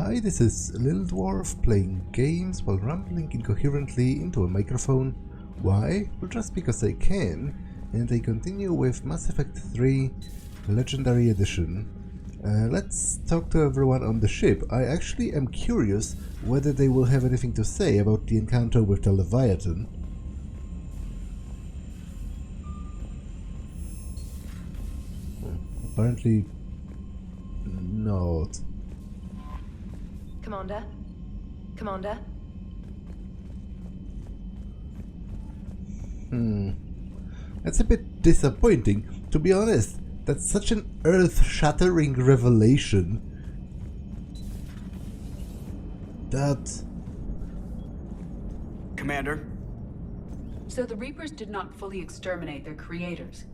Hi, this is Little Dwarf playing games while rambling incoherently into a microphone. Why? Well, just because I can, and I continue with Mass Effect 3 Legendary Edition. Let's talk to everyone on the ship. I actually am curious whether they will have anything to say about the encounter with the Leviathan. Apparently not. Commander? Commander? That's a bit disappointing, to be honest. That's such an earth-shattering revelation. That... Commander? So the Reapers did not fully exterminate their creators.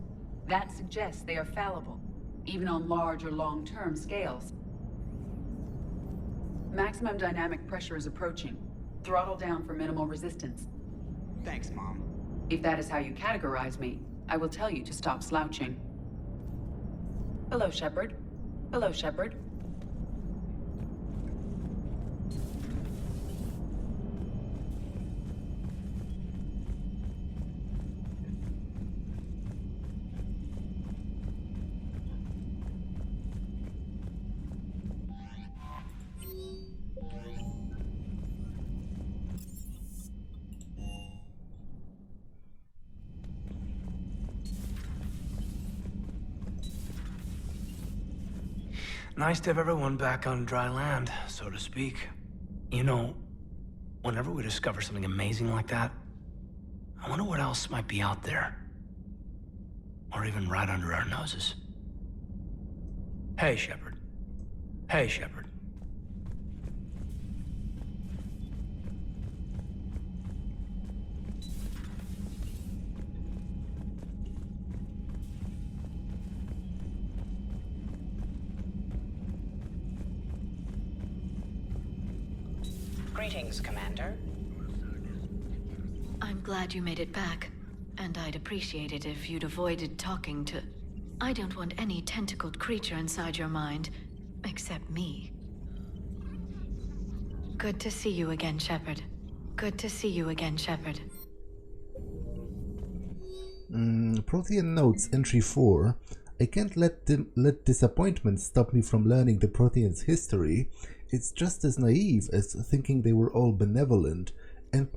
That suggests they are fallible, even on large or long-term scales. Maximum dynamic pressure is approaching. Throttle down for minimal resistance. Thanks, Mom. If that is how you categorize me, I will tell you to stop slouching. Hello, Shepard. Hello, Shepard. Nice to have everyone back on dry land, so to speak. You know, whenever we discover something amazing like that, I wonder what else might be out there. Or even right under our noses. Hey, Shepard. Hey, Shepard. Greetings, Commander. I'm glad you made it back. And I'd appreciate it if you'd avoided talking to... I don't want any tentacled creature inside your mind. Except me. Good to see you again, Shepard. Good to see you again, Shepard. Protean Notes, Entry 4. I can't let disappointment stop me from learning the Proteans' history. It's just as naive as thinking they were all benevolent, and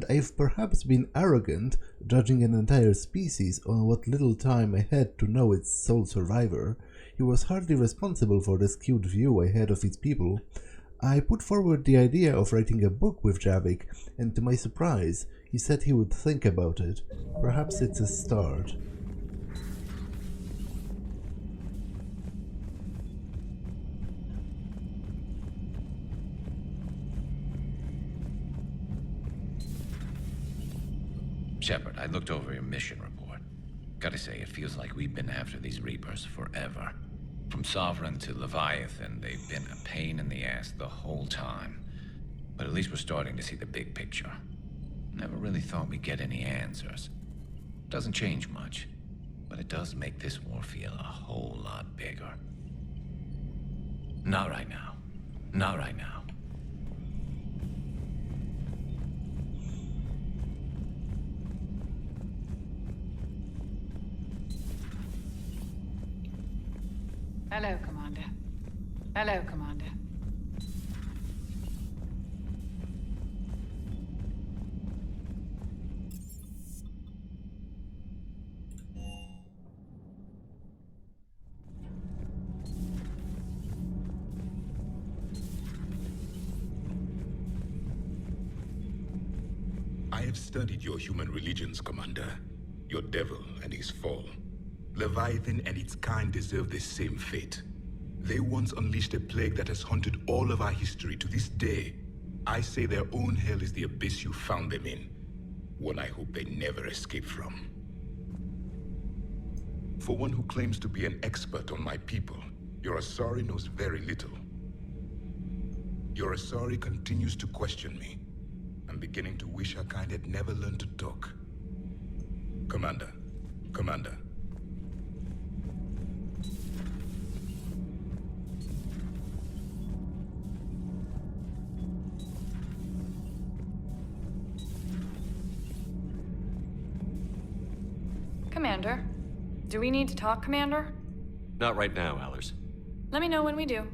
I've perhaps been arrogant, judging an entire species on what little time I had to know its sole survivor. He was hardly responsible for the skewed view I had of its people. I put forward the idea of writing a book with Javik, and to my surprise, he said he would think about it. Perhaps it's a start. Shepard, I looked over your mission report. Gotta say, it feels like we've been after these Reapers forever. From Sovereign to Leviathan, they've been a pain in the ass the whole time. But at least we're starting to see the big picture. Never really thought we'd get any answers. Doesn't change much, but it does make this war feel a whole lot bigger. Not right now. Not right now. Hello, Commander. Hello, Commander. I have studied your human religions, Commander. Your devil and his fall. Leviathan and its kind deserve the same fate. They once unleashed a plague that has haunted all of our history to this day. I say their own hell is the abyss you found them in. One I hope they never escape from. For one who claims to be an expert on my people, your Asari knows very little. Your Asari continues to question me. I'm beginning to wish her kind had never learned to talk. Commander. Commander. Commander. Do we need to talk, Commander? Not right now, Allers. Let me know when we do.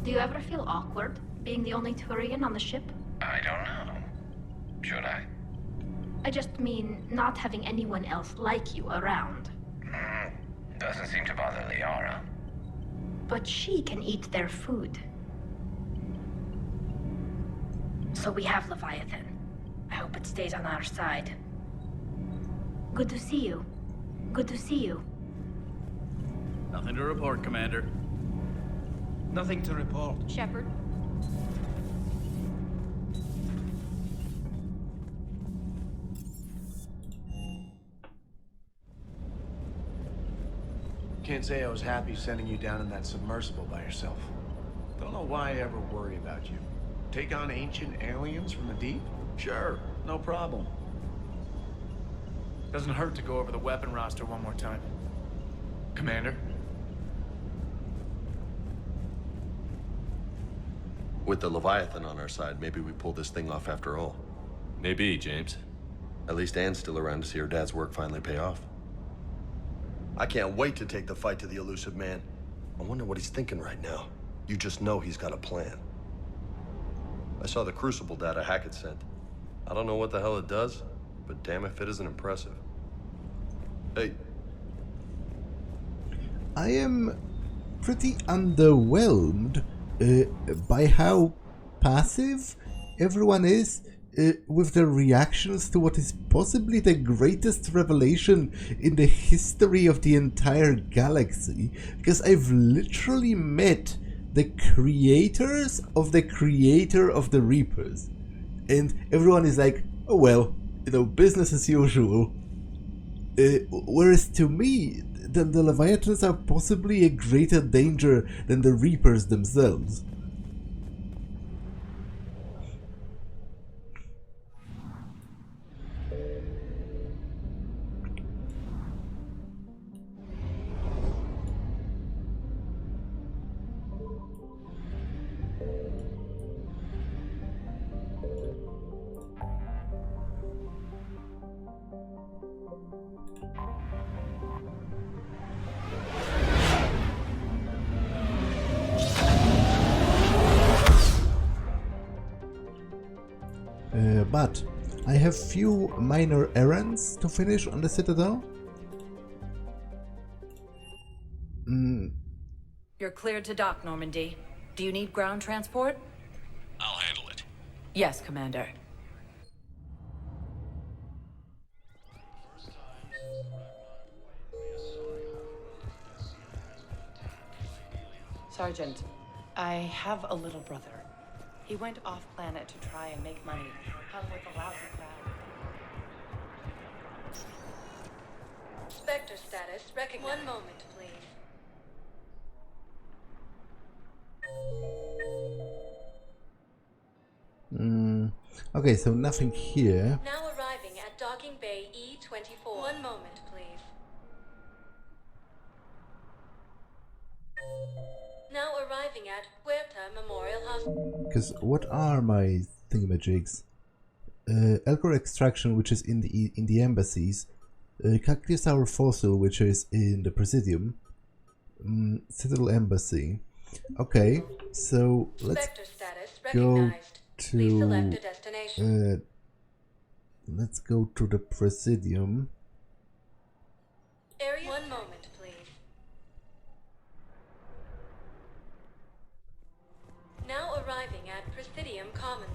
Do you ever feel awkward, being the only Turian on the ship? I don't know. Should I? I just mean not having anyone else like you around. Doesn't seem to bother Liara. But she can eat their food. So we have Leviathan. I hope it stays on our side. Good to see you. Good to see you. Nothing to report, Commander. Nothing to report. Shepard. Can't say I was happy sending you down in that submersible by yourself. Don't know why I ever worry about you. Take on ancient aliens from the deep? Sure, no problem. Doesn't hurt to go over the weapon roster one more time. Commander? With the Leviathan on our side, maybe we pull this thing off after all. Maybe, James. At least Anne's still around to see her dad's work finally pay off. I can't wait to take the fight to the elusive man. I wonder what he's thinking right now. You just know he's got a plan. I saw the Crucible data Hackett sent. I don't know what the hell it does, but damn if it isn't impressive. Hey. I am pretty underwhelmed by how passive everyone is with their reactions to what is possibly the greatest revelation in the history of the entire galaxy, because I've literally met the creators of the creator of the Reapers, and everyone is like, oh well, you know, business as usual. Whereas to me, the Leviathans are possibly a greater danger than the Reapers themselves. But I have few minor errands to finish on the Citadel. You're cleared to dock, Normandy. Do you need ground transport? I'll handle it. Yes, Commander. Sergeant, I have a little brother. He went off-planet to try and make money, hung with a lousy crowd. Spectre status recognized. One moment, please. Okay, so nothing here. Now arriving at docking bay E24. One moment, please. Now arriving at Huerta Memorial Hospital. Because what are my thingamajigs? Elcor extraction, which is in the embassies. Cactusaur fossil, which is in the Presidium. Citadel embassy. Okay, so let's go to let's go to the Presidium. Area. One moment, please. Now arriving at Presidium Commons.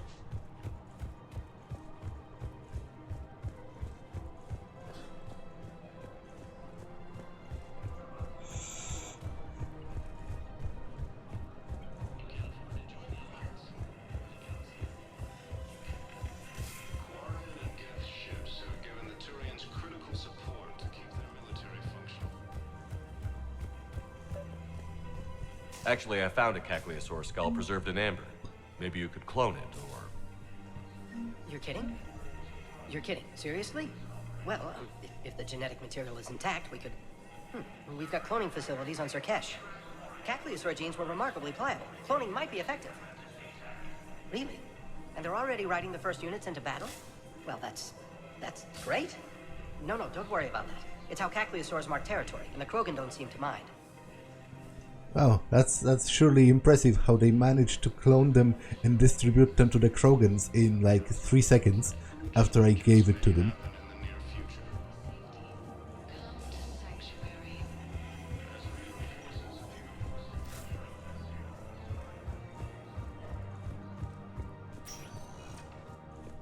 Actually, I found a Cacliosaur skull preserved in amber. Maybe you could clone it, or... You're kidding? You're kidding. Seriously? Well, if the genetic material is intact, we could... We've got cloning facilities on Surkesh. Cacliosaur genes were remarkably pliable. Cloning might be effective. Really? And they're already riding the first units into battle? Well, that's great. No, don't worry about that. It's how Cagliasaurs mark territory, and the Krogan don't seem to mind. Wow, that's surely impressive how they managed to clone them and distribute them to the Krogans in like 3 seconds after I gave it to them.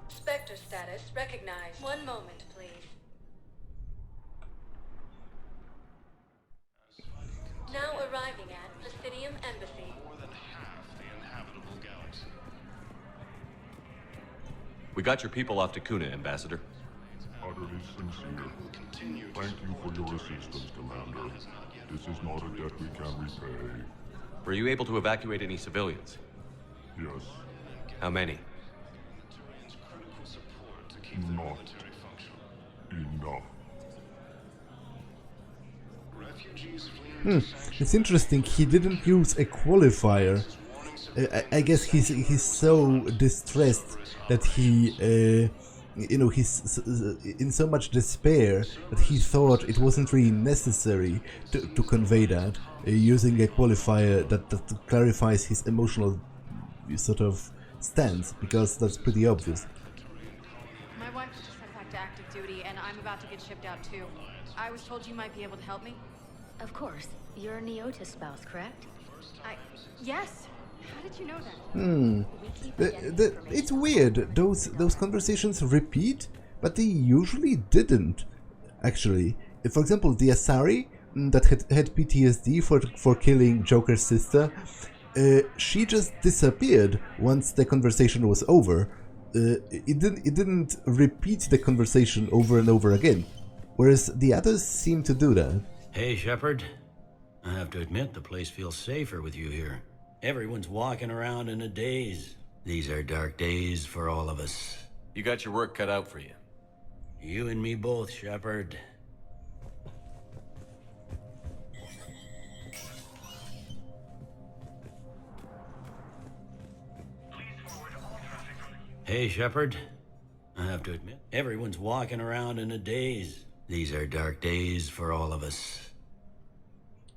Spectre status recognized. One moment, please. Now arriving at Presidium Embassy. More than half the inhabitable galaxy. We got your people off to Kuna, Ambassador. Utterly sincere. Thank you for your assistance, Commander. This is not a debt we can repay. Were you able to evacuate any civilians? Yes. How many? Not enough. It's interesting, he didn't use a qualifier. I guess he's so distressed that he, he's in so much despair that he thought it wasn't really necessary to convey that, using a qualifier that clarifies his emotional sort of stance, because that's pretty obvious. My wife was just sent back to active duty, and I'm about to get shipped out too. I was told you might be able to help me. Of course. You're Neota's spouse, correct? Yes. How did you know that? It's weird. Those conversations repeat, but they usually didn't. Actually, for example, the Asari that had PTSD for killing Joker's sister, she just disappeared once the conversation was over. It didn't repeat the conversation over and over again, whereas the others seem to do that. Hey, Shepard. I have to admit, the place feels safer with you here. Everyone's walking around in a daze. These are dark days for all of us. You got your work cut out for you. You and me both, Shepard. Hey, Shepard. I have to admit, everyone's walking around in a daze. These are dark days for all of us.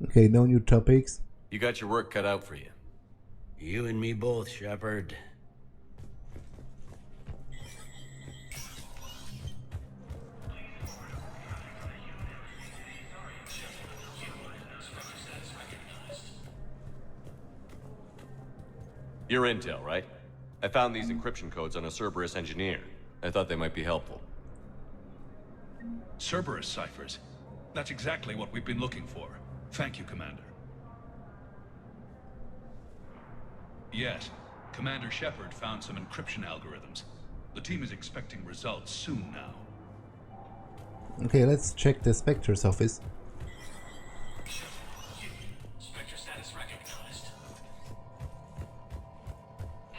Okay, no new topics. You got your work cut out for you. You and me both, Shepard. Your intel, right? I found these encryption codes on a Cerberus engineer. I thought they might be helpful. Cerberus ciphers. That's exactly what we've been looking for. Thank you, Commander. Yes, Commander Shepard found some encryption algorithms. The team is expecting results soon now. Okay, let's check the Spectre's office. Spectre status recognized.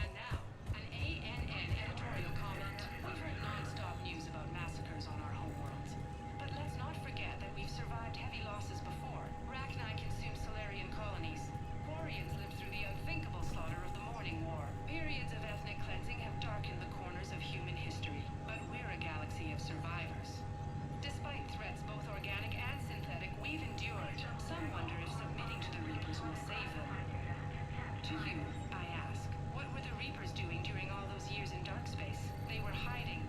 And now, an ANN editorial comment. We've heard non-stop news about massacres on our homeworlds. But let's not forget that we've survived heavy losses before. Rachni consumed Solarian colonies. Quarians lived through the unthinkable slaughter of the Morning War. Periods of ethnic cleansing have darkened the corners of human history. But we're a galaxy of survivors. Despite threats both organic and synthetic, we've endured. Some wonder if submitting to the Reapers will save them. To you, I ask, what were the Reapers doing during all those years in dark space? They were hiding,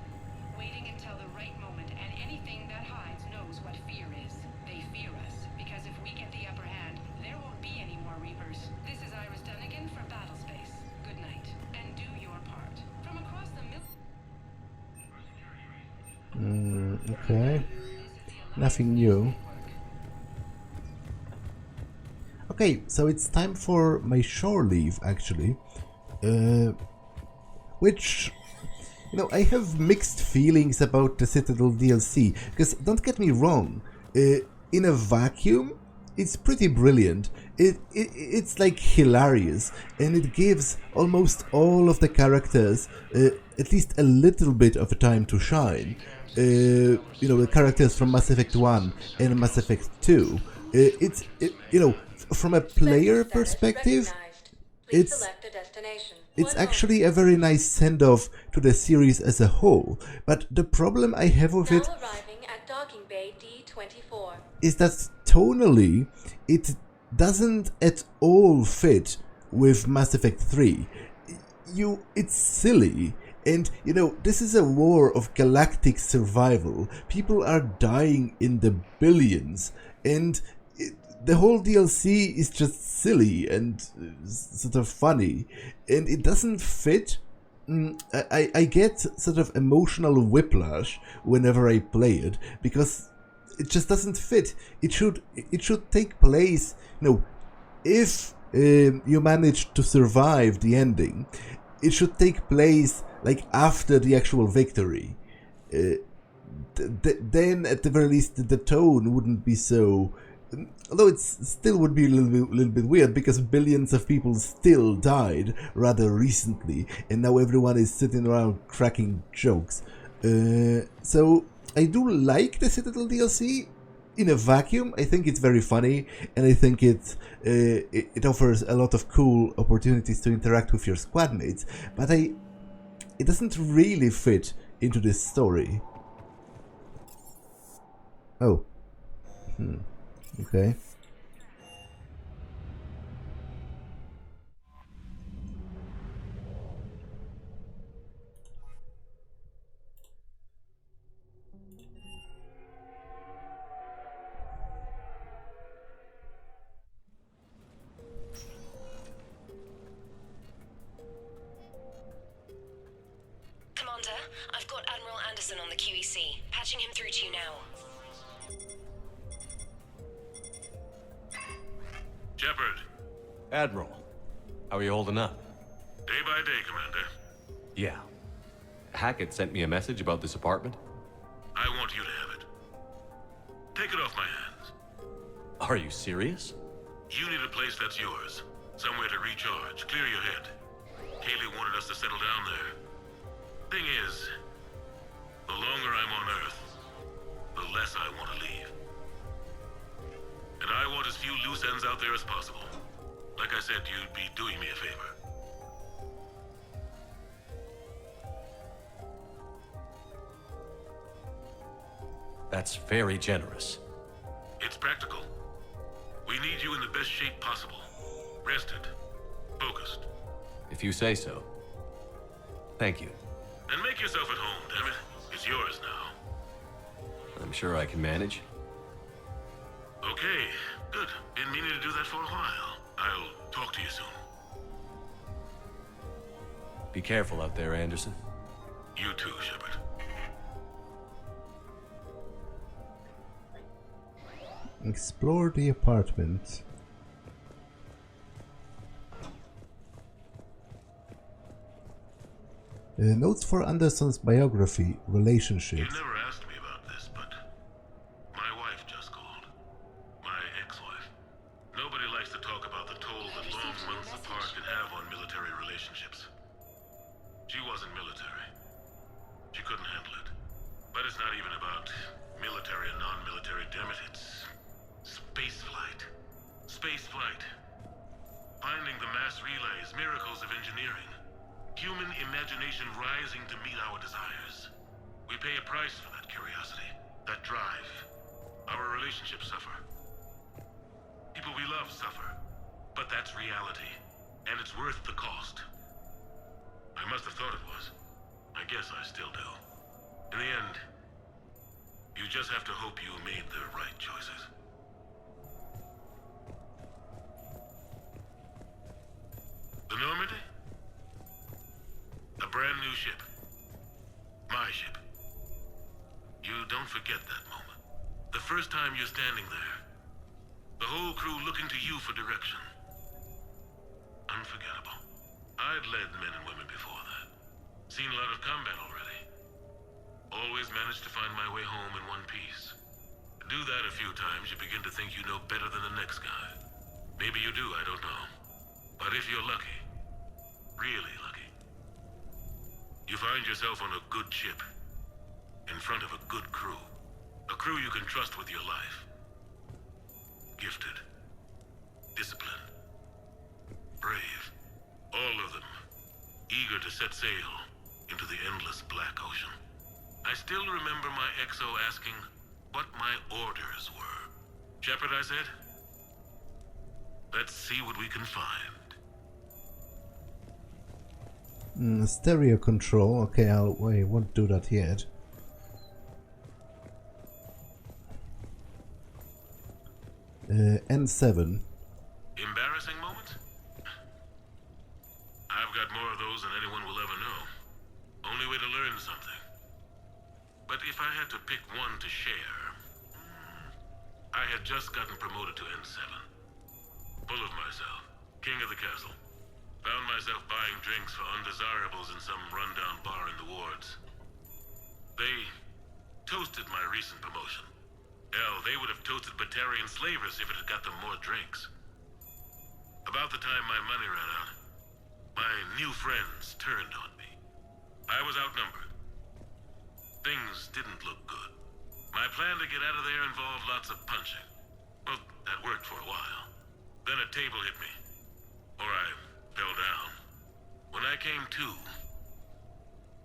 waiting until the right moment, and anything that hides knows what fear is. They fear us, because if we get the upper hand, there won't be any more Reapers. This is Iris Dunnigan for Battlespace. Good night, and do your part. From across the Okay. Nothing new. Okay, so it's time for my shore leave, actually. Which, I have mixed feelings about the Citadel DLC, because don't get me wrong, in a vacuum, it's pretty brilliant. It's like hilarious, and it gives almost all of the characters at least a little bit of a time to shine. The characters from Mass Effect 1 and Mass Effect 2. From a player perspective, it's it's actually a very nice send-off to the series as a whole, but the problem I have with it arriving at docking bay D24 is that tonally it doesn't at all fit with Mass Effect 3. It's silly, and this is a war of galactic survival. People are dying in the billions, and the whole DLC is just silly and sort of funny, and it doesn't fit. I get sort of emotional whiplash whenever I play it, because it just doesn't fit. It should take place, if you manage to survive the ending, it should take place like after the actual victory. Then at the very least the tone wouldn't be so, although it still would be a little bit weird, because billions of people still died rather recently, and now everyone is sitting around cracking jokes. So I do like the Citadel DLC in a vacuum. I think it's very funny, and I think it offers a lot of cool opportunities to interact with your squad mates, but it doesn't really fit into this story. Oh. Okay. Commander, I've got Admiral Anderson on the QEC. Patching him through to you now. Shepard. Admiral, how are you holding up? Day by day, Commander. Yeah. Hackett sent me a message about this apartment. I want you to have it. Take it off my hands. Are you serious? You need a place that's yours. Somewhere to recharge, clear your head. Kaylee wanted us to settle down there. Thing is, the longer I'm on Earth, the less I want to leave. And I want as few loose ends out there as possible. Like I said, you'd be doing me a favor. That's very generous. It's practical. We need you in the best shape possible. Rested. Focused. If you say so. Thank you. And make yourself at home, damn it. It's yours now. I'm sure I can manage. Okay, good. Been meaning to do that for a while. I'll talk to you soon. Be careful out there, Anderson. You too, Shepard. Explore the apartment. Notes for Anderson's biography, relationships. You never asked me about this, but my wife just called. My ex-wife. Nobody likes to talk about the toll that long months apart can have on military relationships. She wasn't military. She couldn't handle it. But it's not even about military and non-military, damn it. It's space flight. Space flight. Finding the mass relays, miracles of engineering. Human imagination rising to meet our desires. We pay a price for that curiosity, that drive. Our relationships suffer. People we love suffer. But that's reality, and it's worth the cost. I must have thought it was. I guess I still do. In the end, you just have to hope you made the right choices. The Normandy? A brand new ship. My ship. You don't forget that moment. The first time you're standing there. The whole crew looking to you for direction. Unforgettable. I'd led men and women before that. Seen a lot of combat already. Always managed to find my way home in one piece. Do that a few times, you begin to think you know better than the next guy. Maybe you do, I don't know. But if you're lucky, really lucky, you find yourself on a good ship, in front of a good crew. A crew you can trust with your life. Gifted. Disciplined. Brave. All of them. sail into the endless black ocean. I still remember my XO asking what my orders were. Shepard, I said, let's see what we can find. Stereo control. Okay, I won't do that yet. N7. Embarrassing moment? I've got more of those than anyone will ever know. Only way to learn something. But if I had to pick one to share, I had just gotten promoted to N7. Full of myself, king of the castle. Found myself buying drinks for undesirables in some rundown bar in the wards. They toasted my recent promotion. Hell, they would have toasted Batarian slavers if it had got them more drinks. About the time my money ran out, my new friends turned on me. I was outnumbered. Things didn't look good. My plan to get out of there involved lots of punching. Well, that worked for a while. Then a table hit me. Or I fell down. When I came to,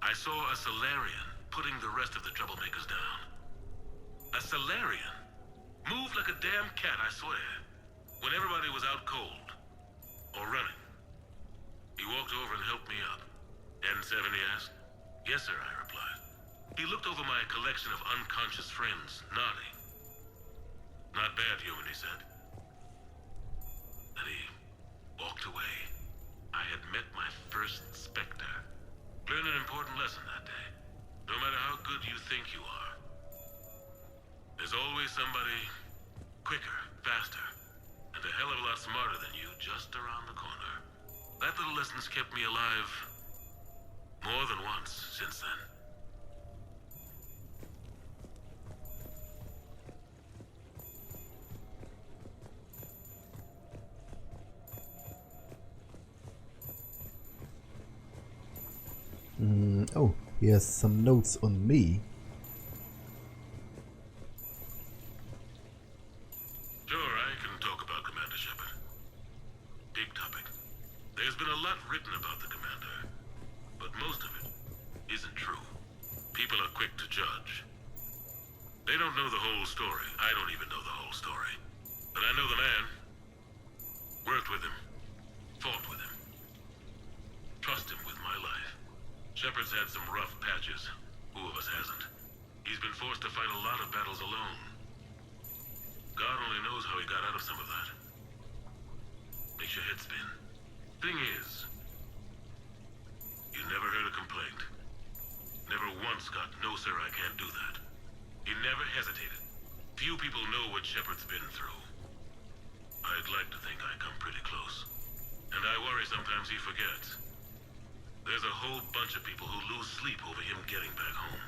I saw a Solarian putting the rest of the troublemakers down. A Solarian? Moved like a damn cat, I swear. When everybody was out cold. Or running. He walked over and helped me up. N7, he asked. Yes, sir, I replied. He looked over my collection of unconscious friends, nodding. Not bad, human, he said. Then he walked away. I had met my first Spectre. Learned an important lesson that day. No matter how good you think you are, there's always somebody quicker, faster, and a hell of a lot smarter than you just around the corner. That little lesson's kept me alive more than once since then. Oh, he has some notes on me. Sure, I can talk about Commander Shepard. Big topic. There's been a lot written about the Commander, but most of it isn't true. People are quick to judge. They don't know the whole story. I don't even know the whole story. But I know the man. Worked with him. Fought with him. Trust him with my life. Shepard's had some rough patches. Who of us hasn't? He's been forced to fight a lot of battles alone. God only knows how he got out of some of that. Makes your head spin. Thing is, you never heard a complaint. Never once got, no sir, I can't do that. He never hesitated. Few people know what Shepard's been through. I'd like to think I come pretty close. And I worry sometimes he forgets. There's a whole bunch of people who lose sleep over him getting back home.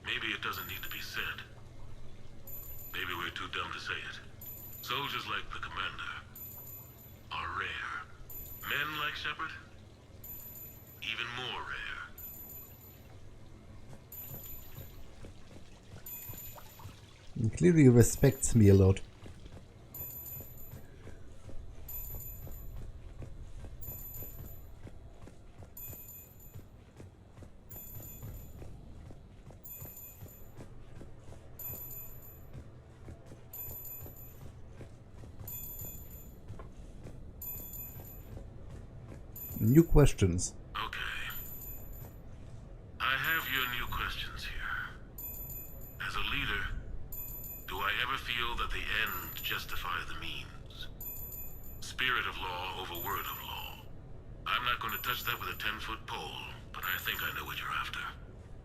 Maybe it doesn't need to be said. Maybe we're too dumb to say it. Soldiers like the Commander are rare. Men like Shepard, even more rare. He clearly respects me a lot. New questions. Okay. I have your new questions here. As a leader, do I ever feel that the end justify the means? Spirit of law over word of law. I'm not going to touch that with a 10-foot pole, but I think I know what you're after.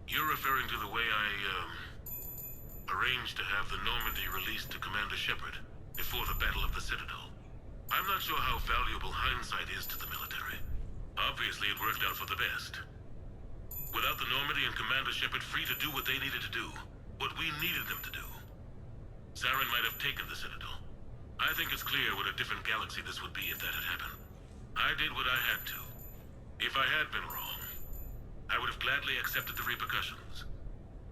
You're referring to the way I, arranged to have the Normandy released to Commander Shepard before the Battle of the Citadel. I'm not sure how valuable hindsight is to the military. Obviously, it worked out for the best. Without the Normandy and Commander Shepard free to do what they needed to do, what we needed them to do, Saren might have taken the Citadel. I think it's clear what a different galaxy this would be if that had happened. I did what I had to. If I had been wrong, I would have gladly accepted the repercussions.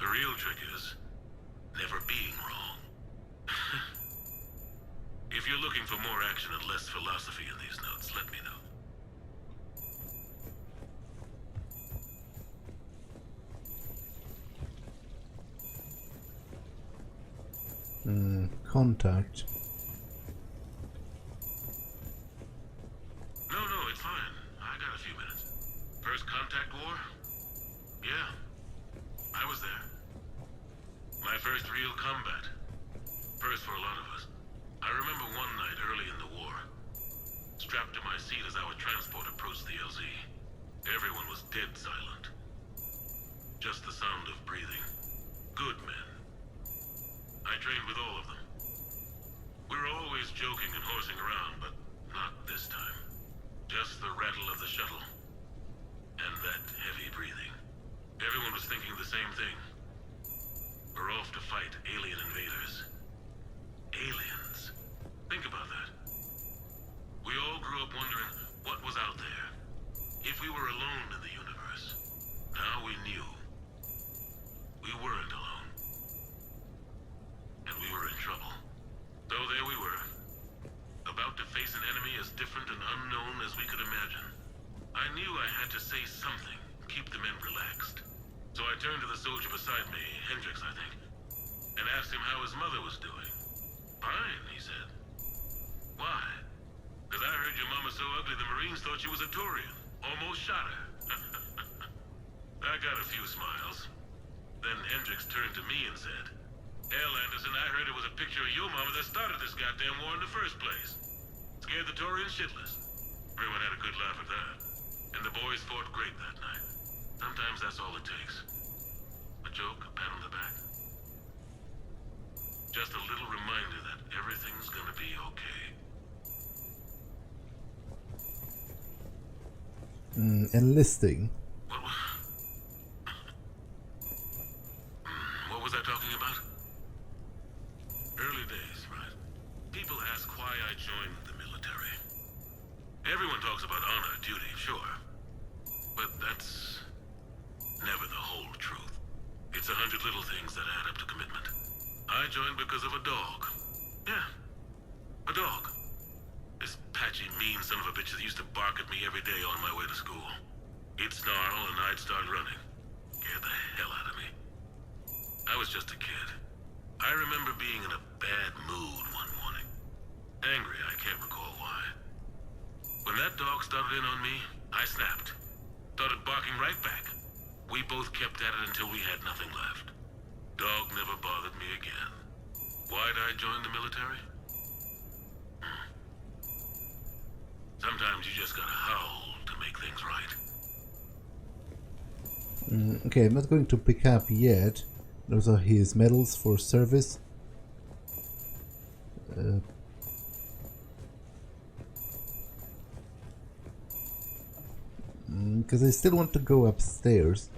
The real trick is never being wrong. If you're looking for more action and less philosophy in these notes, let me know. Contact. No, it's fine. I got a few minutes. First contact war? Yeah. I was there. My first real combat. First for a lot of us. I remember one night early in the war. Strapped to my seat as our transport approached the LZ. Everyone was dead silent. Just the sound of breathing. Good men. I trained with all of them. We were always joking and horsing around, but not this time. Just the rattle of the shuttle. And that heavy breathing. Everyone was thinking the same thing. We're off to fight alien invaders. Aliens. Think about that. We all grew up wondering what was out there. If we were alone in the universe. Now we knew. We weren't alone. And we were in trouble. So there we were. About to face an enemy as different and unknown as we could imagine. I knew I had to say something, keep the men relaxed. So I turned to the soldier beside me, Hendricks I think, and asked him how his mother was doing. Fine, he said. Why? Because I heard your mama so ugly the Marines thought she was a Turian. Almost shot her. I got a few smiles. Then Hendricks turned to me and said, L. Anderson, I heard it was a picture of your mama that started this goddamn war in the first place. Scared the Turians shitless. Everyone had a good laugh at that. And the boys fought great that night. Sometimes that's all it takes. A joke, a pat on the back. Just a little reminder that everything's gonna be okay. Enlisting. What was I talking about? Early days, right? People ask why I joined the military. Everyone talks about honor, duty, sure. But that's never the whole truth. It's 100 little things that add up to commitment. I joined because of a dog. Yeah, a dog. This patchy, mean son of a bitch that used to bark at me every day on my way to school. He'd snarl and I'd start running. Scared the hell out of me. I was just a kid. I remember being in a bad mood one morning. Angry, I can't recall why. When that dog started in on me, I snapped. Started barking right back. We both kept at it until we had nothing left. Dog never bothered me again. Why'd I join the military? Sometimes you just gotta howl to make things right. Okay, I'm not going to pick up yet. Those are his medals for service. Because I still want to go upstairs.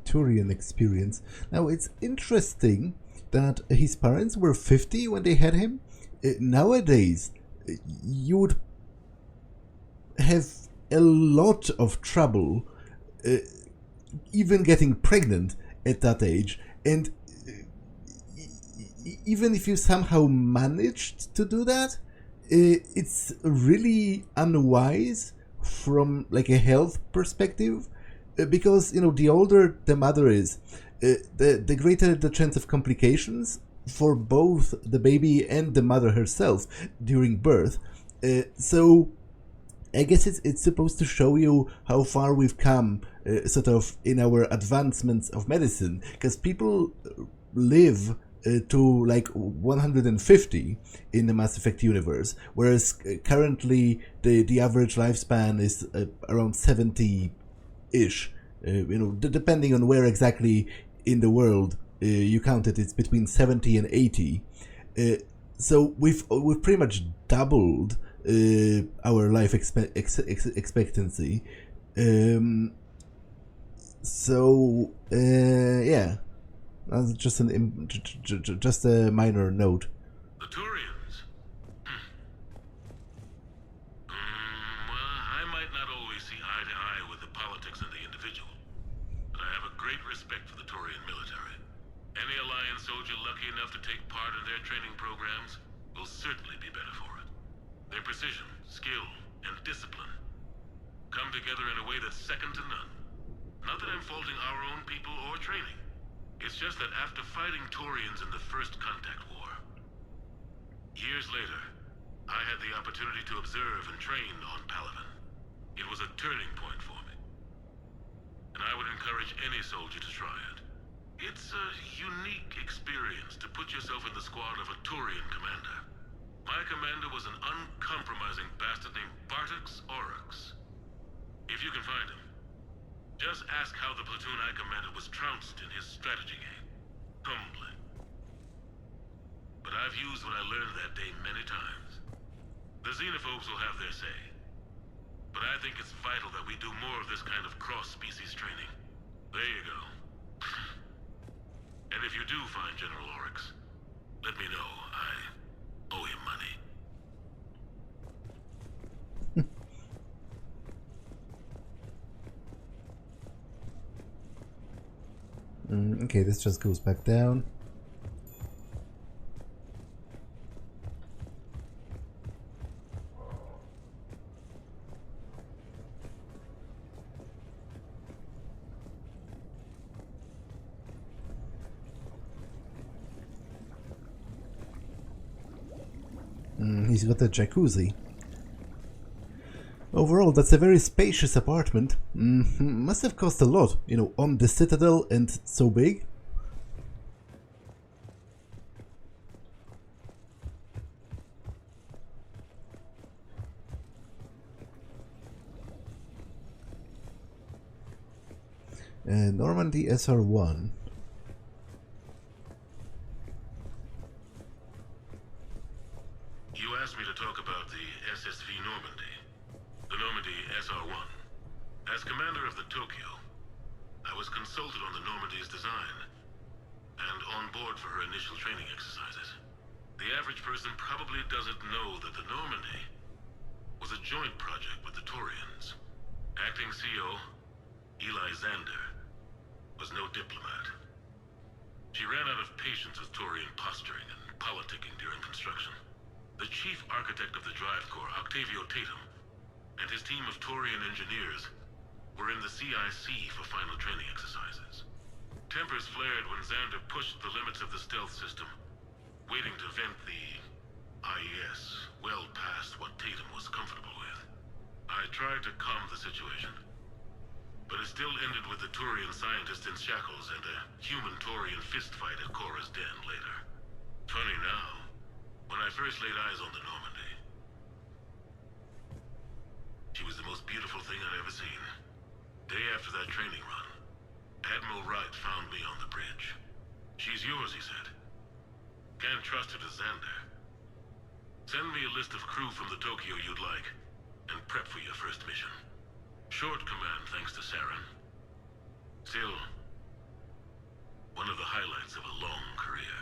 Turian experience. Now it's interesting that his parents were 50 when they had him. Nowadays, you would have a lot of trouble even getting pregnant at that age, and even if you somehow managed to do that, it's really unwise from like a health perspective, because the older the mother is, the greater the chance of complications for both the baby and the mother herself during birth. So I guess it's supposed to show you how far we've come sort of in our advancements of medicine, because people live to like 150 in the Mass Effect universe, whereas currently the average lifespan is around 70-ish. Depending on where exactly in the world you count it, it's between 70 and 80. So we've pretty much doubled our life expectancy. Yeah, that's just just a minor note. The Turians? Well, I might not always see eye to eye with the politics and the individual, but I have a great respect for the Turian military. Any Alliance soldier lucky enough to take part in their training programs will certainly be better for it. Their precision, skill, and discipline come together in a way that's second to none. Not that I'm faulting our own people or training. It's just that after fighting Turians in the First Contact War, years later, I had the opportunity to observe and train on Palaven. It was a turning point for me. And I would encourage any soldier to try it. It's a unique experience to put yourself in the squad of a Turian commander. My commander was an uncompromising bastard named Bartux Oryx. If you can find him, just ask how the platoon I commanded was trounced in his strategy game. Humbling. But I've used what I learned that day many times. The xenophobes will have their say. But I think it's vital that we do more of this kind of cross-species training. There you go. And if you do find General Oryx, let me know. I owe him money. Okay, this just goes back down. He's got a jacuzzi. Overall, that's a very spacious apartment. Must have cost a lot, on the Citadel and so big. Normandy SR1. You asked me to talk about the SSV Normandy. The Normandy SR1. As commander of the Tokyo, I was consulted on the Normandy's design and on board for her initial training exercises. The average person probably doesn't know that the Normandy was a joint project with the Turians. Acting CO, Eli Xander, was no diplomat. She ran out of patience with Turian posturing and politicking during construction. The chief architect of the Drive Corps, Octavio Tatum, and his team of Turian engineers were in the CIC for final training exercises. Tempers flared when Xander pushed the limits of the stealth system, waiting to vent the IES well past what Tatum was comfortable with. I tried to calm the situation, but it still ended with the Turian scientist in shackles and a human-Turian fistfight at Korra's den later. Funny now, when I first laid eyes on the Normandy, she was the most beautiful thing I'd ever seen. Day after that training run, Admiral Wright found me on the bridge. She's yours, he said. Can't trust her to Xander. Send me a list of crew from the Tokyo you'd like, and prep for your first mission. Short command thanks to Saren. Still, one of the highlights of a long career.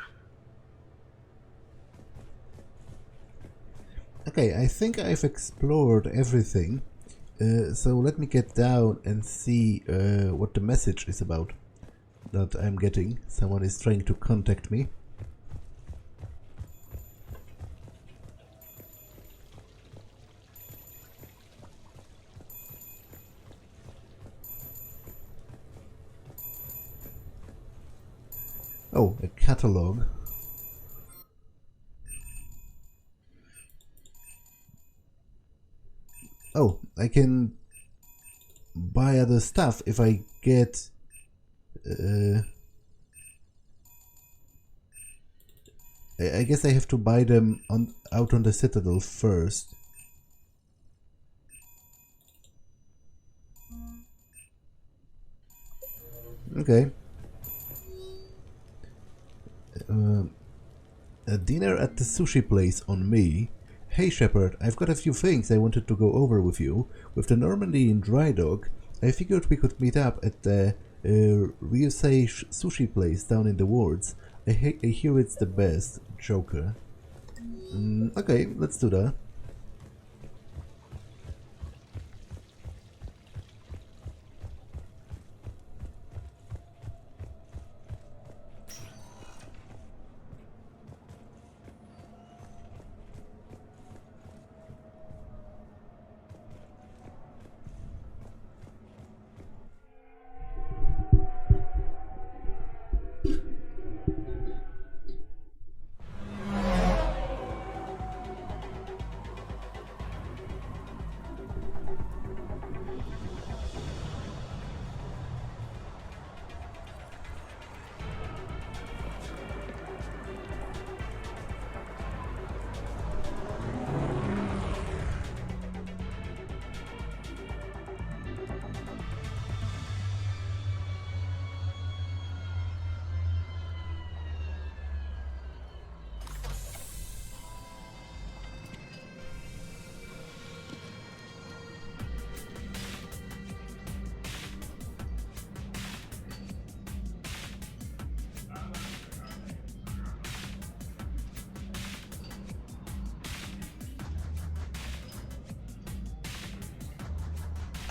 Okay, I think I've explored everything So let me get down and see what the message is about that I'm getting. Someone is trying to contact me. Oh, a catalog. Oh, I can buy other stuff if I get I guess I have to buy them out on the Citadel first. Okay. A dinner at the sushi place on me. Hey Shepard, I've got a few things I wanted to go over with you. With the Normandy in dry dock, I figured we could meet up at the Ryusei sushi place down in the wards. I hear it's the best, Joker. Okay, let's do that.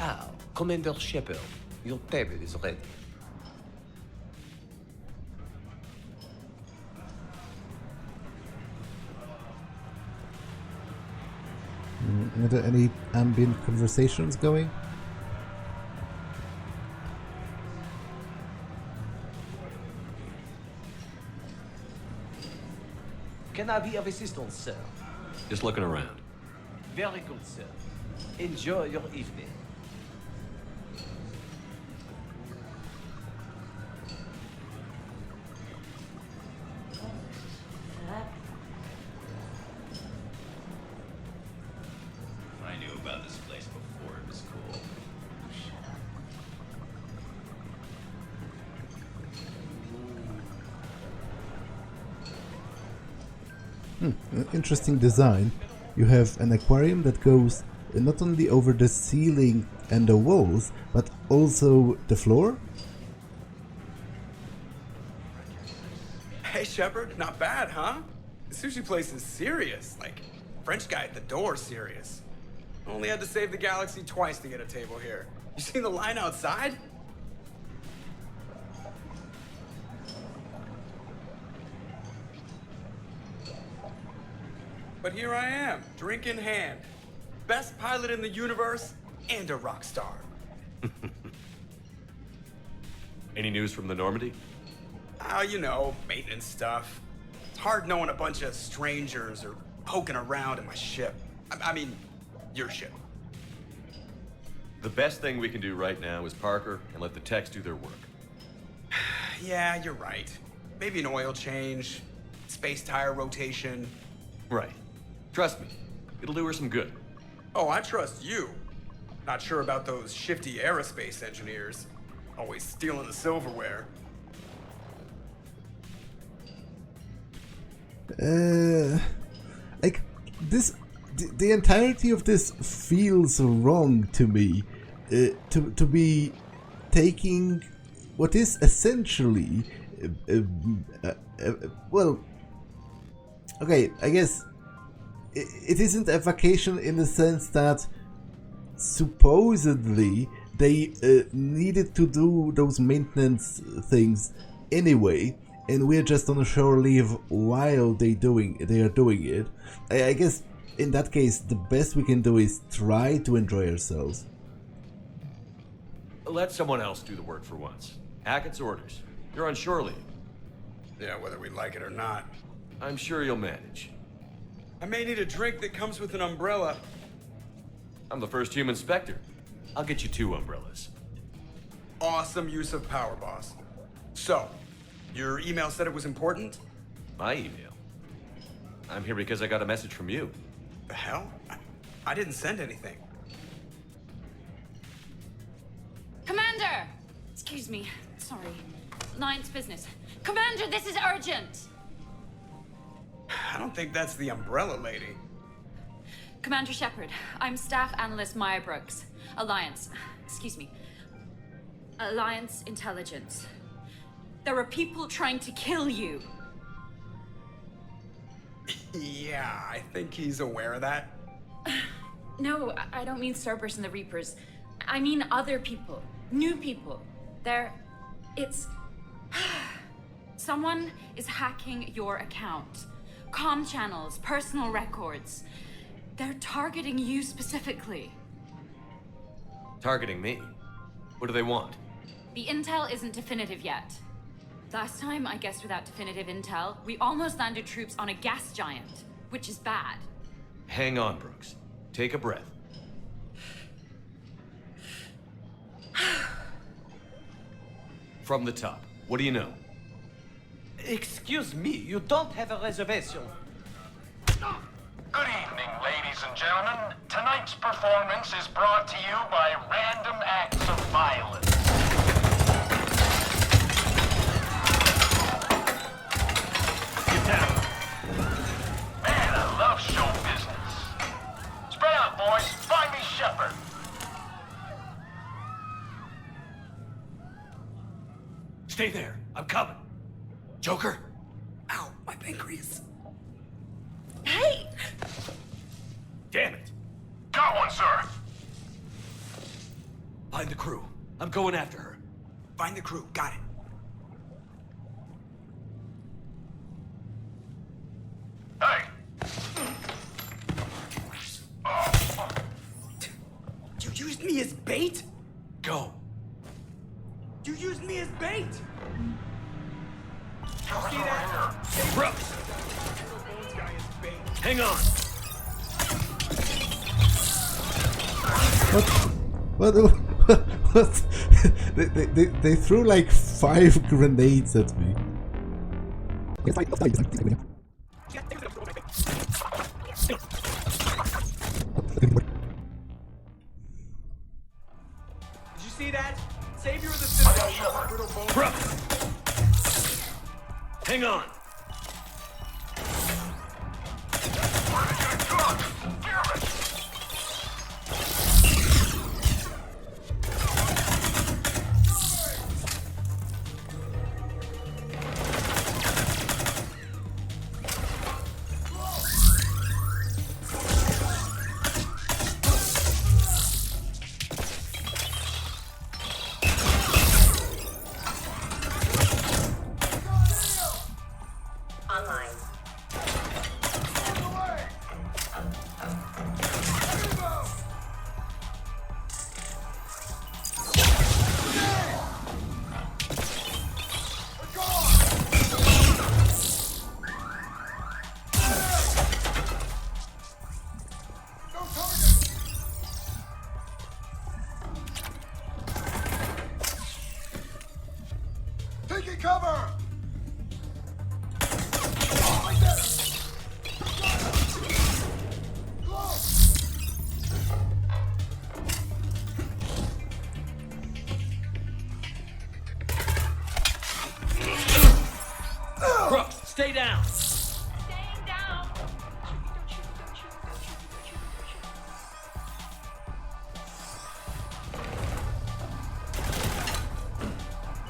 Ah, Commander Shepard, your table is ready. Are there any ambient conversations going? Can I be of assistance, sir? Just looking around. Very good, sir. Enjoy your evening. I knew about this place before it was cool. Interesting design. You have an aquarium that goes not only over the ceiling and the walls, but also the floor? Hey Shepard, not bad, huh? The sushi place is serious, like French guy at the door serious. Only had to save the galaxy twice to get a table here. You seen the line outside? But here I am, drink in hand. Best pilot in the universe and a rock star. Any news from the Normandy? You know, maintenance stuff. It's hard knowing a bunch of strangers or poking around in my ship. I mean, your ship. The best thing we can do right now is park her and let the techs do their work. Yeah, you're right. Maybe an oil change, space tire rotation. Right. Trust me, it'll do her some good. Oh, I trust you. Not sure about those shifty aerospace engineers. Always stealing the silverware. Like, this... The entirety of this feels wrong to me. To be taking what is essentially... well... Okay, I guess... It isn't a vacation in the sense that supposedly they needed to do those maintenance things anyway, and we're just on a shore leave while they are doing it. I guess in that case the best we can do is try to enjoy ourselves. Let someone else do the work for once. Hackett's orders. You're on shore leave. Yeah, whether we like it or not. I'm sure you'll manage. I may need a drink that comes with an umbrella. I'm the first human Spectre. I'll get you 2 umbrellas. Awesome use of power, boss. So, your email said it was important? My email? I'm here because I got a message from you. The hell? I didn't send anything. Commander! Excuse me. Sorry. Alliance business. Commander, this is urgent! I don't think that's the umbrella lady. Commander Shepard, I'm Staff Analyst Maya Brooks. Alliance. Excuse me. Alliance Intelligence. There are people trying to kill you. Yeah, I think he's aware of that. No, I don't mean Cerberus and the Reapers. I mean other people. New people. It's... Someone is hacking your account. Comm channels, personal records. They're targeting you specifically. Targeting me? What do they want? The intel isn't definitive yet. Last time, I guess without definitive intel, we almost landed troops on a gas giant, which is bad. Hang on, Brooks. Take a breath. From the top, what do you know? Excuse me, you don't have a reservation. Good evening, ladies and gentlemen. Tonight's performance is brought to you by Random Acts of Violence. Get down. Man, I love show business. Spread out, boys. Find me Shepard. Stay there. I'm coming. Joker? Ow, my pancreas. Hey! Damn it. Got one, sir. Find the crew. I'm going after her. Find the crew. Got it. Hey! You used me as bait? Go. You used me as bait? See that? Brooks! Hang on! What? What? They threw like 5 grenades at me. Did you see that? Savior of the Citadel. Brooks! Hang on! Taking cover! Brooks, stay down! Staying down!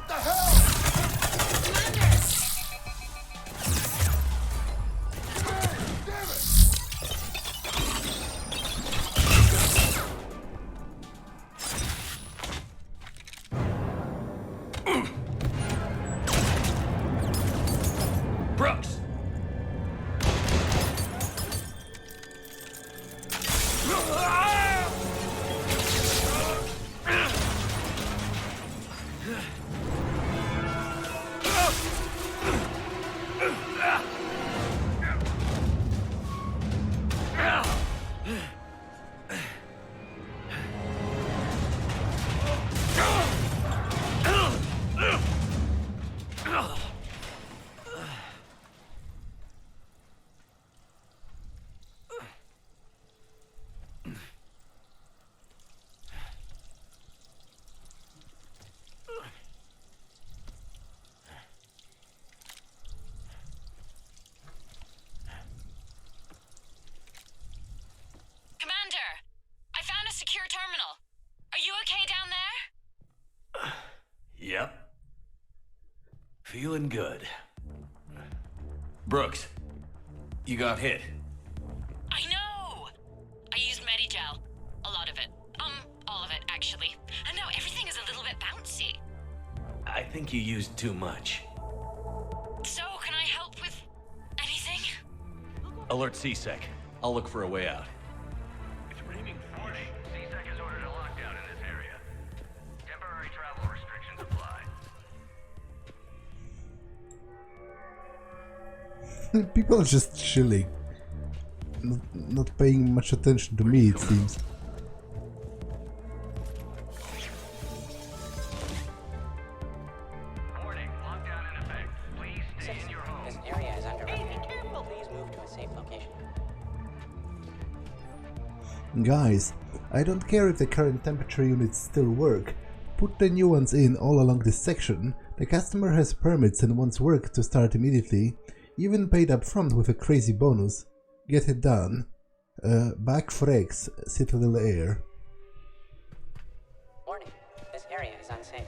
The hell? Damn it! Feeling good. Brooks, you got hit. I know! I used Medigel. A lot of it. All of it, actually. And now everything is a little bit bouncy. I think you used too much. So, can I help with anything? Alert CSEC. I'll look for a way out. It's raining 40. CSEC has ordered a lockdown in this area. Temporary travel restrictions apply. People are just chilling. Not paying much attention to me, it seems. Warning, lockdown in effect. Please stay in your home. This area is under attack. Be careful. Please move to a safe location. Guys, I don't care if the current temperature units still work. Put the new ones in all along this section. The customer has permits and wants work to start immediately. Even paid up front with a crazy bonus. Get it done. Back for X, Citadel Air. Warning. This area is unsafe.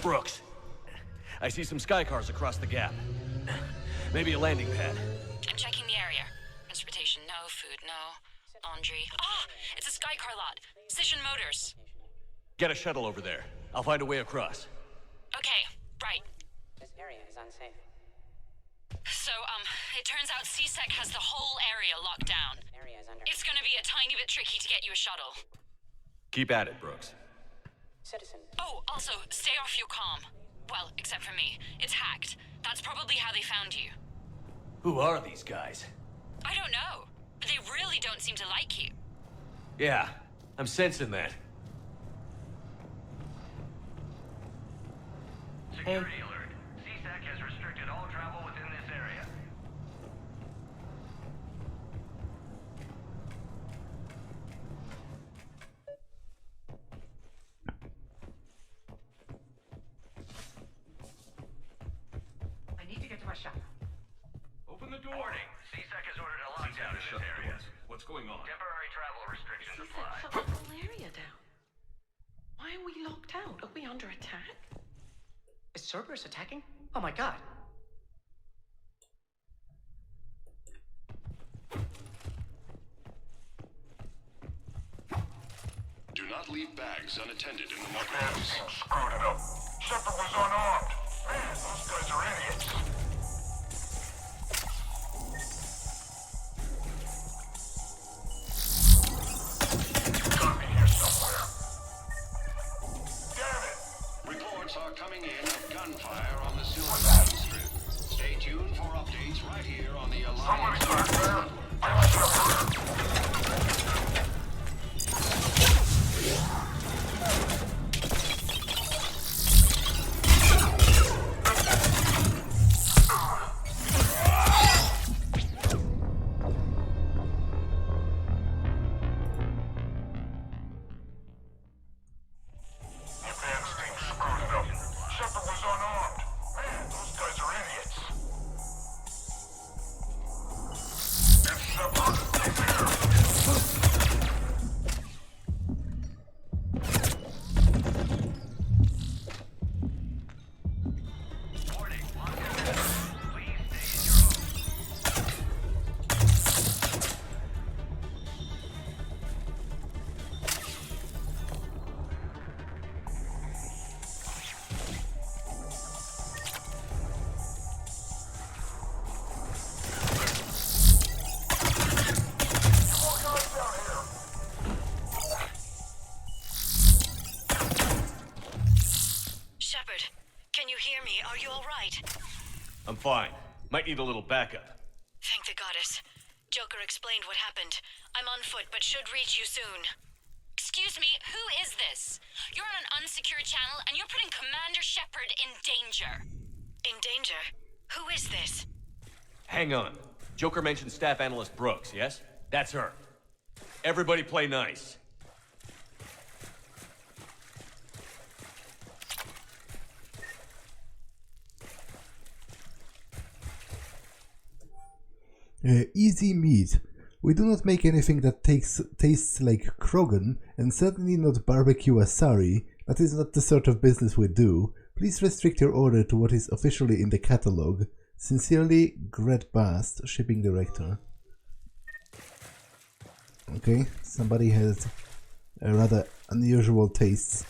Brooks, I see some sky cars across the gap. Maybe a landing pad. I'm checking the area. Transportation, no. Food, no. Laundry. Ah! It's a Skycar lot. Station Motors. Get a shuttle over there. I'll find a way across. Okay, right. This area is unsafe. So, it turns out CSEC has the whole area locked down. It's gonna be a tiny bit tricky to get you a shuttle. Keep at it, Brooks. Citizen. Oh, also, stay off your comm. Well, except for me. It's hacked. That's probably how they found you. Who are these guys? I don't know. They really don't seem to like you. Yeah, I'm sensing that. Security alert. CSEC has restricted all travel within this area. I need to get to my shop. Open the door. Warning. CSEC has ordered a lockdown in this area. What's going on? Temporary travel restrictions apply. Shut the whole area down. Why are we locked out? Are we under attack? Is Cerberus attacking? Oh my god. Do not leave bags unattended in the motor Man house. seems screwed it up. Shepard was unarmed. Man, those guys are idiots. Got me here somewhere. Damn it! Reports are coming in of gunfire on the Silver Strip. Stay tuned for updates right here on the Alliance. Somebody's back there. I'm Shepard. I'm fine. Might need a little backup. Thank the goddess. Joker explained what happened. I'm on foot, but should reach you soon. Excuse me, who is this? You're on an unsecured channel, and you're putting Commander Shepard in danger. In danger? Who is this? Hang on. Joker mentioned Staff Analyst Brooks, yes? That's her. Everybody play nice. Easy meat. We do not make anything that tastes like Krogan, and certainly not barbecue asari. That is not the sort of business we do. Please restrict your order to what is officially in the catalog. Sincerely, Gret Bast, Shipping Director. Okay, somebody has a rather unusual tastes.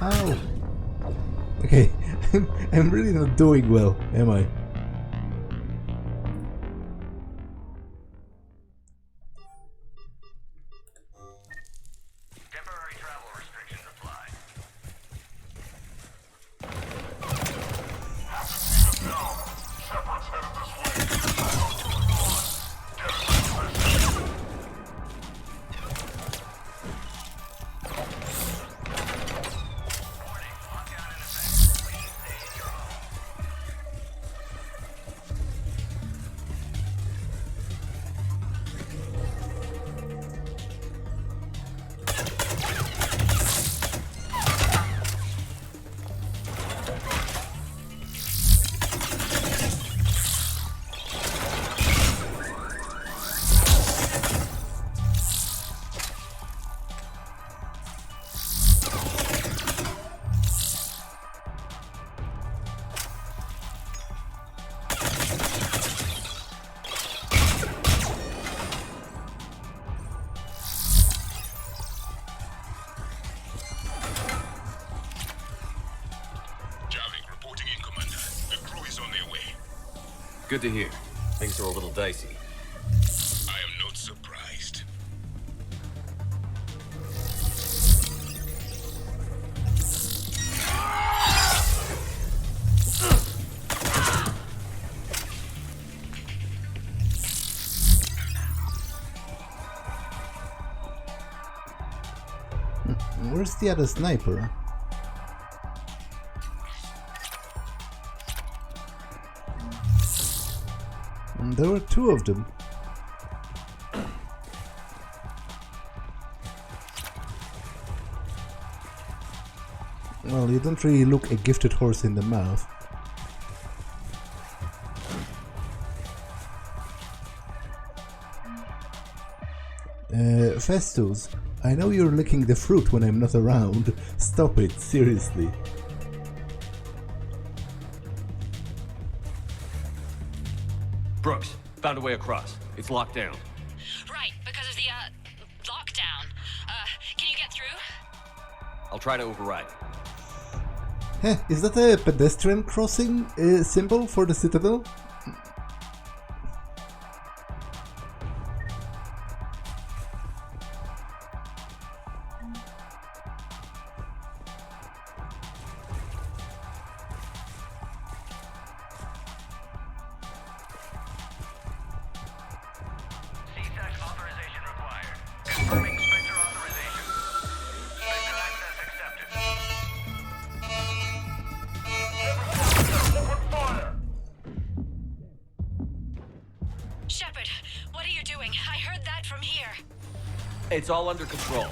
Ow! Okay, I'm really not doing well, am I? Good to hear. Things are a little dicey. I am not surprised. Where's the other sniper? There were two of them. Well, you don't really look a gifted horse in the mouth. Festus, I know you're licking the fruit when I'm not around. Stop it, seriously. Brooks, found a way across. It's locked down. Right, because of the, lockdown. Can you get through? I'll try to override it. Heh, is that a pedestrian crossing symbol for the Citadel? It's all under control.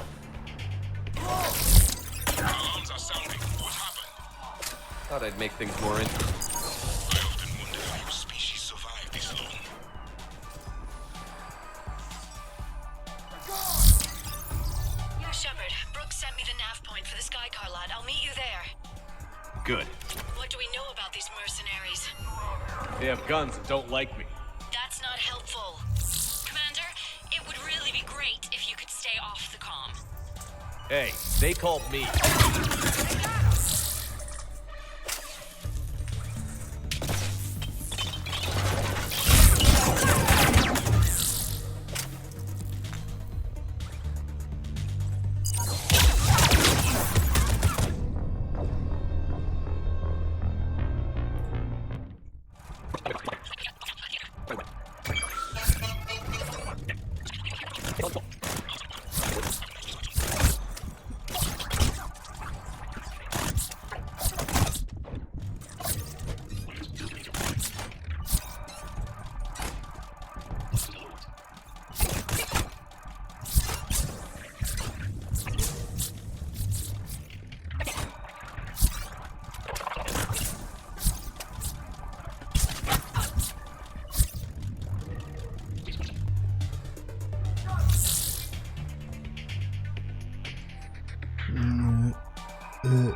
Alarms are sounding. What happened? Thought I'd make things more interesting. I often wonder how your species survived this long. Shepard, Brooks sent me the nav point for the Skycar lad. I'll meet you there. Good. What do we know about these mercenaries? They have guns and don't like me. That's not helpful. Commander, it would really be great if you could stay off the comm. Hey, they called me.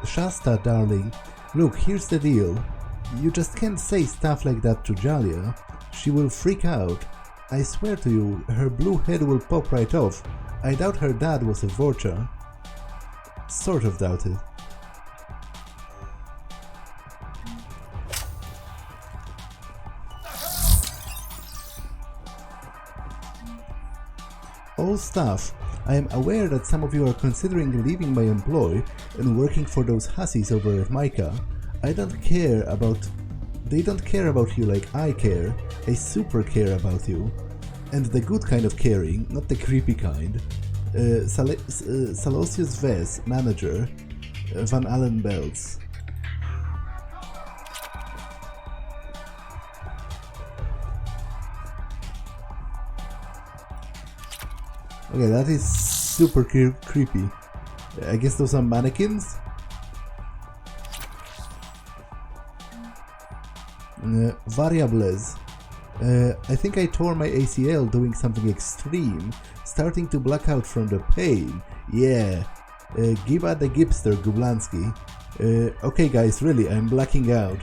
Shasta, darling, look, here's the deal. You just can't say stuff like that to Jalia. She will freak out. I swear to you, her blue head will pop right off. I doubt her dad was a Vorcha. Sort of doubt it. All staff, I am aware that some of you are considering leaving my employ and working for those hussies over at Micah. They don't care about you like I care. I super care about you. And the good kind of caring, not the creepy kind. Salosius Vez, manager. Van Allen Belts. Okay, that is super creepy. I guess those are mannequins? Variables. I think I tore my ACL doing something extreme, starting to black out from the pain. Yeah. Giba the Gipster, Gublansky. Okay guys, really, I'm blacking out.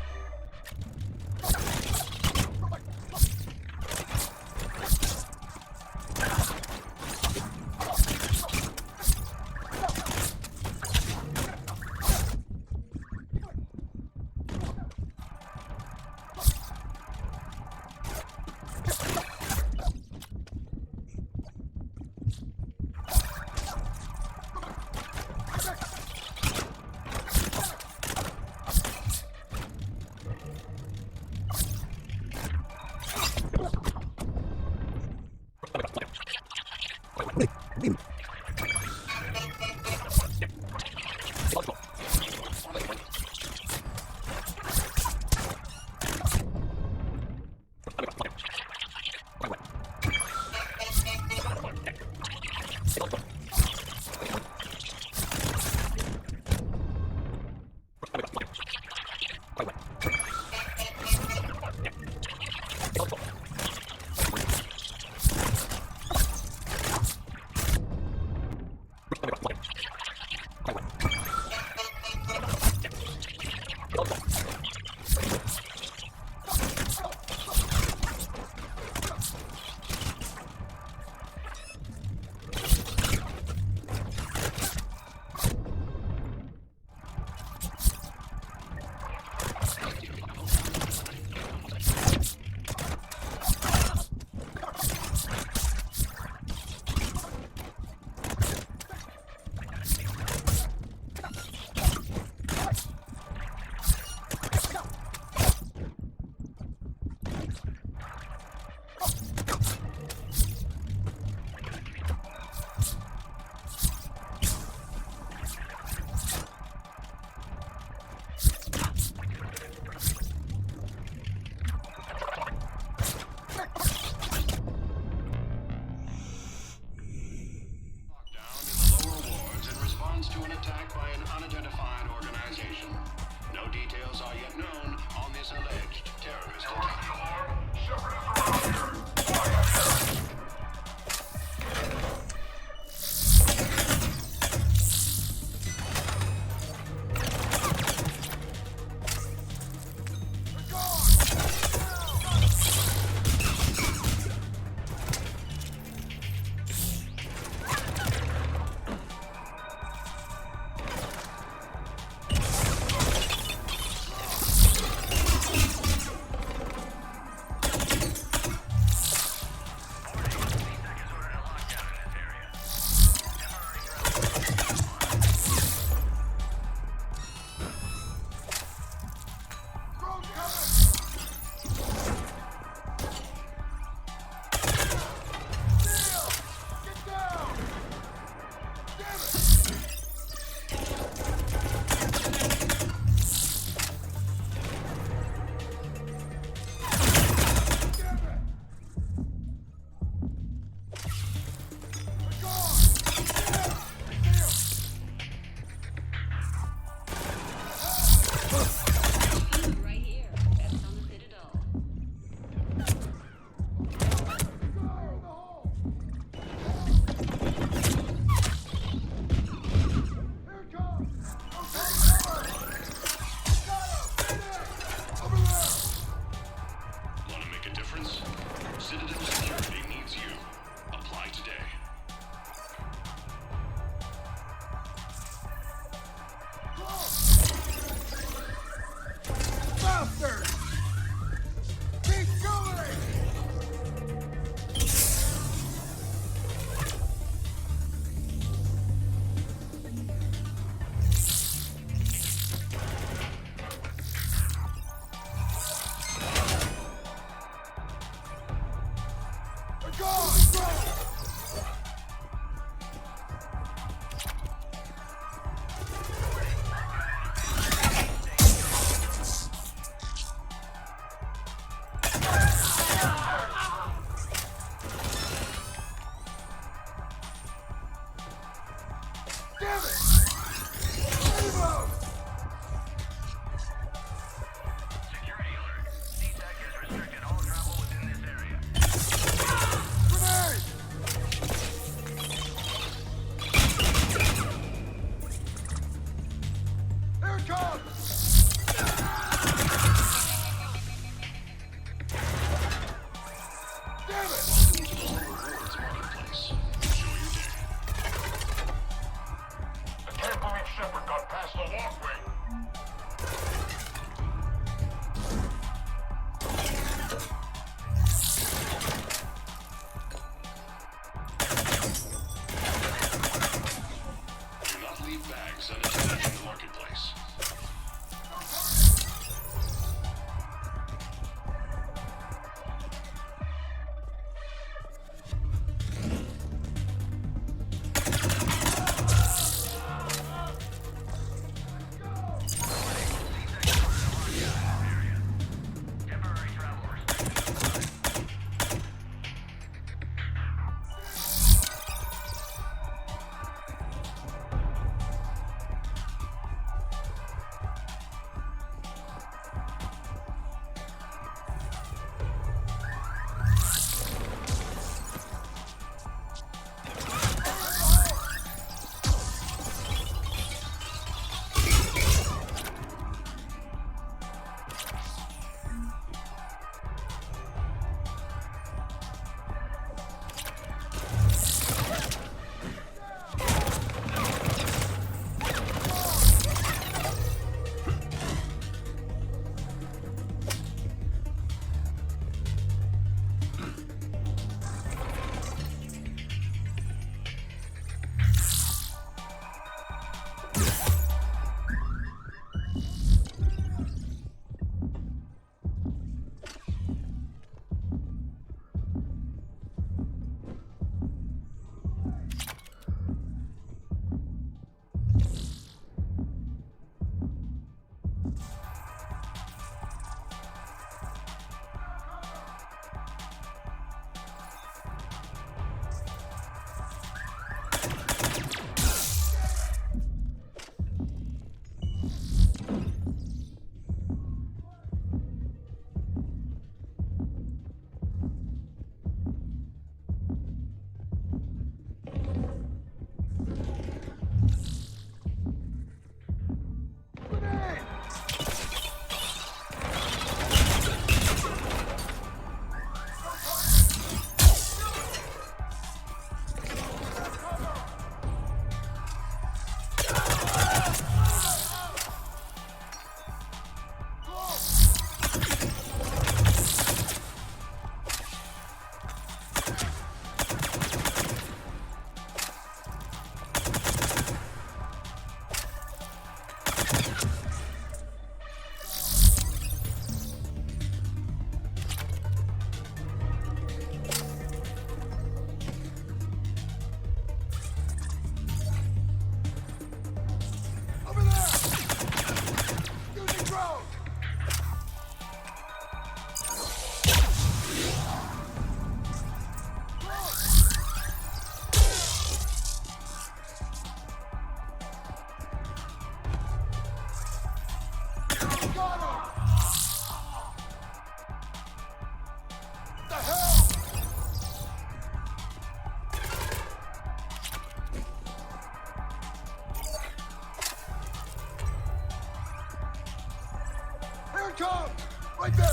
Right there!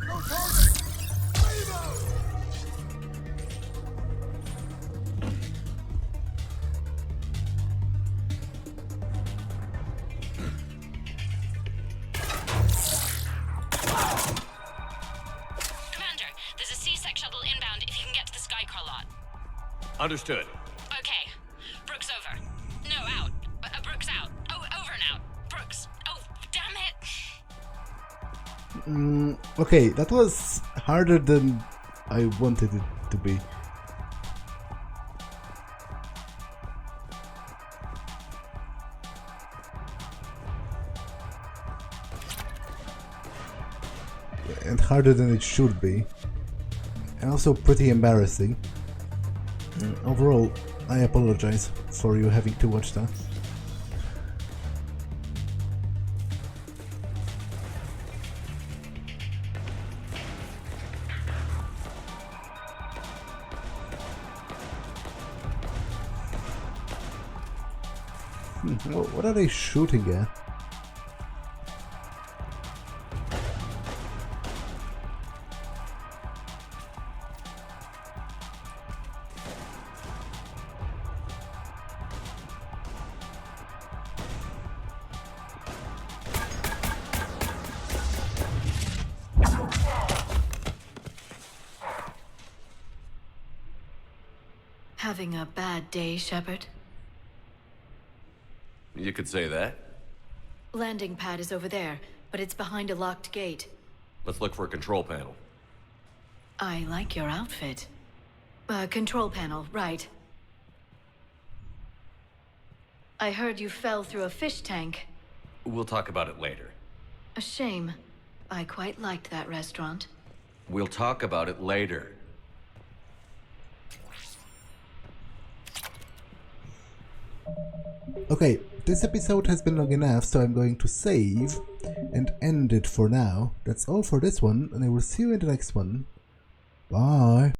No target! Reload! Commander, there's a C-Sec shuttle inbound if you can get to the Skycar lot. Understood. Okay. Brooks over. No, out. Brooks out. Oh, over and out. Brooks. Oh, damn it. Okay, that was harder than I wanted it to be. And harder than it should be. And also pretty embarrassing. Overall, I apologize for you having to watch that. What are they shooting at? Having a bad day, Shepard? You could say that. Landing pad is over there, but it's behind a locked gate. Let's look for a control panel. I like your outfit. Control panel, right. I heard you fell through a fish tank. We'll talk about it later. A shame. I quite liked that restaurant. We'll talk about it later. Okay, this episode has been long enough, so I'm going to save and end it for now. That's all for this one, and I will see you in the next one. Bye!